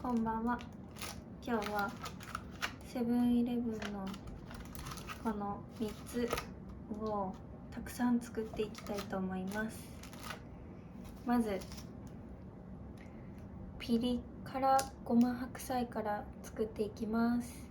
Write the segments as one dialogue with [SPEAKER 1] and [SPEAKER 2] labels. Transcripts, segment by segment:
[SPEAKER 1] こんばんは。今日はセブンイレブンのこの3つをたくさん作っていきたいと思います。まずピリ辛ごま白菜から作っていきます。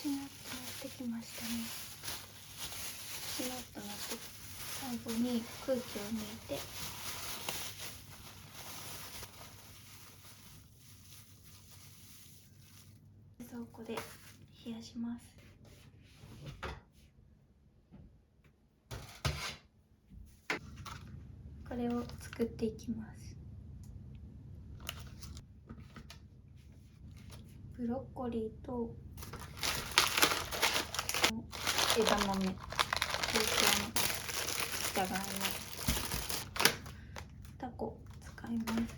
[SPEAKER 1] しなっとなってきましたね。しなっとなって最後に空気を抜いて冷蔵庫で冷やします。これを作っていきます。ブロッコリーと枝豆、東京のじゃがいも、タコ使います。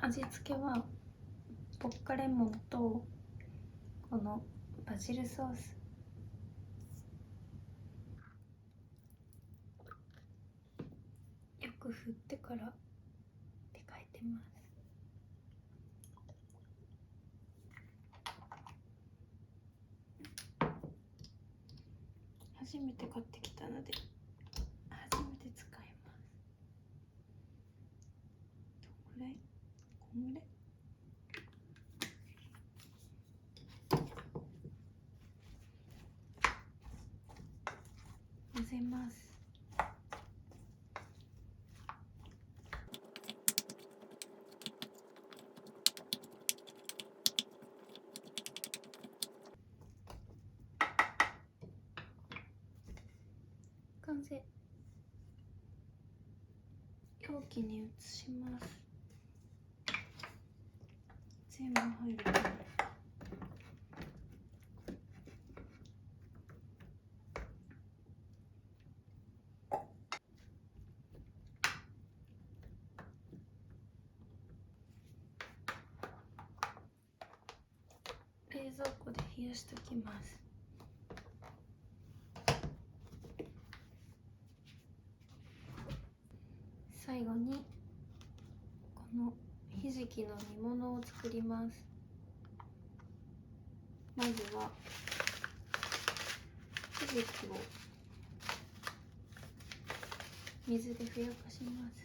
[SPEAKER 1] 味付けはポッカレモンとこのバジルソース、よく振ってからって書いてます。初めて買ってきたので初めて使います。どんぐらい？こんぐらい？容器に移します。全部入るかな。冷蔵庫で冷やしておきます。最後にこのひじきの煮物を作ります。まずはひじきを水でふやかします。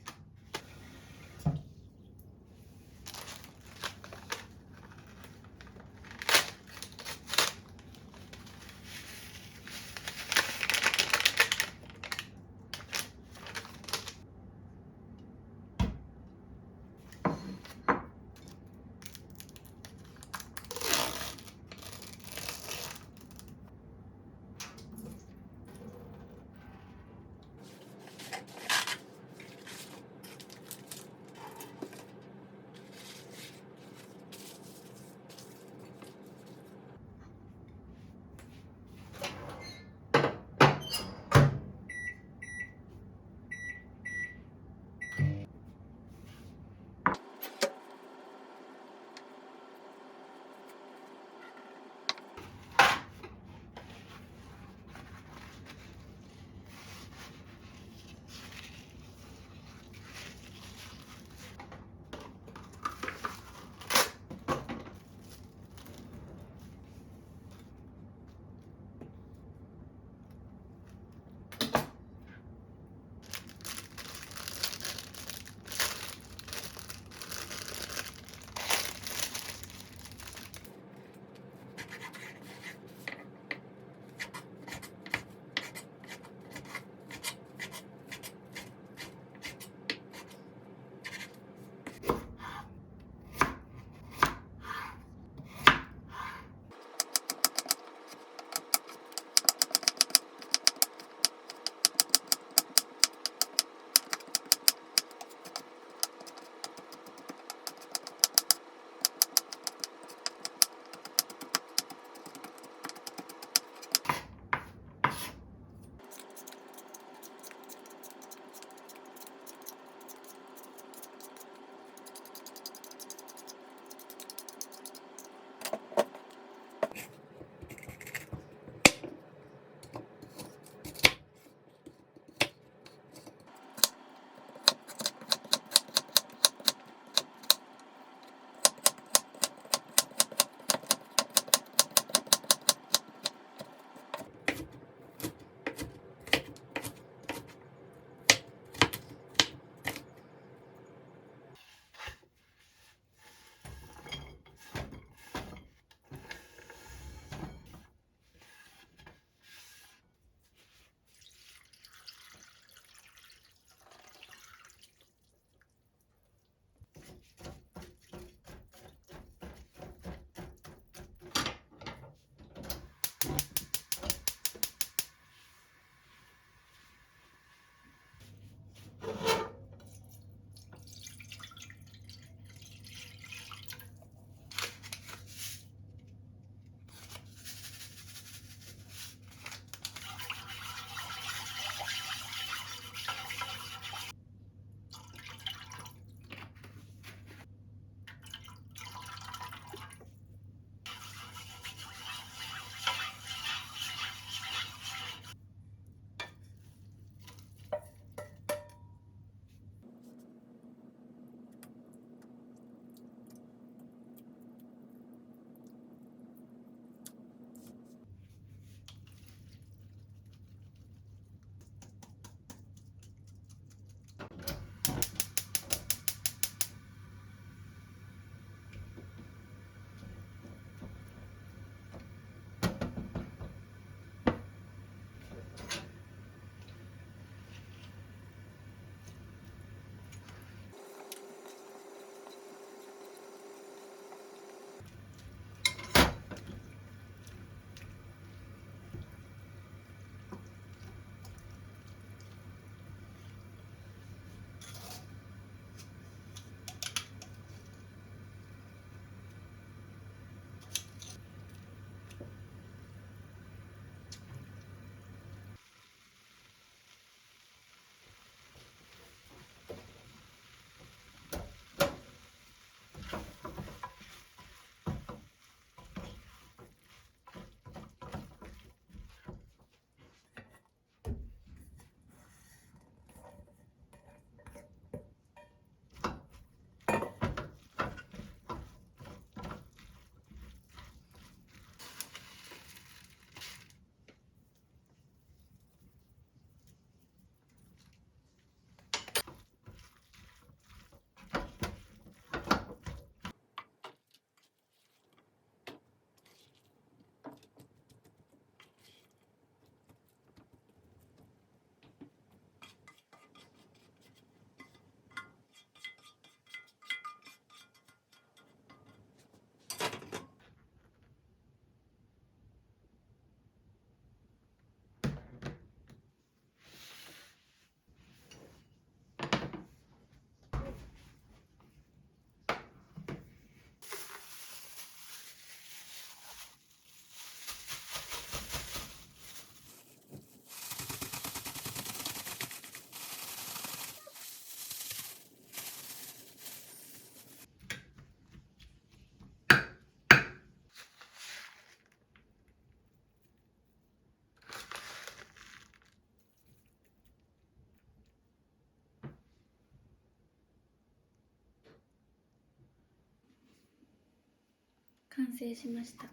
[SPEAKER 1] 完成しました。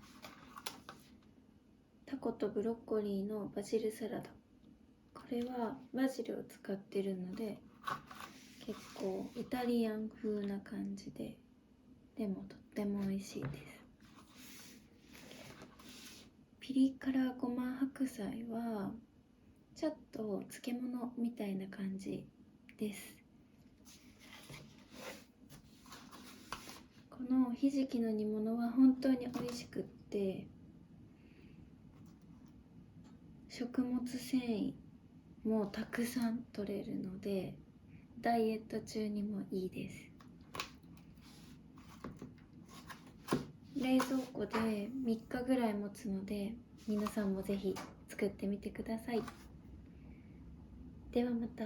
[SPEAKER 1] タコとブロッコリーのバジルサラダ。これはバジルを使ってるので結構イタリアン風な感じで、でもとっても美味しいです。ピリ辛ごま白菜はちょっと漬物みたいな感じです。このひじきの煮物は本当に美味しくって、食物繊維もたくさん取れるのでダイエット中にもいいです。冷蔵庫で3日ぐらい持つので皆さんもぜひ作ってみてください。ではまた。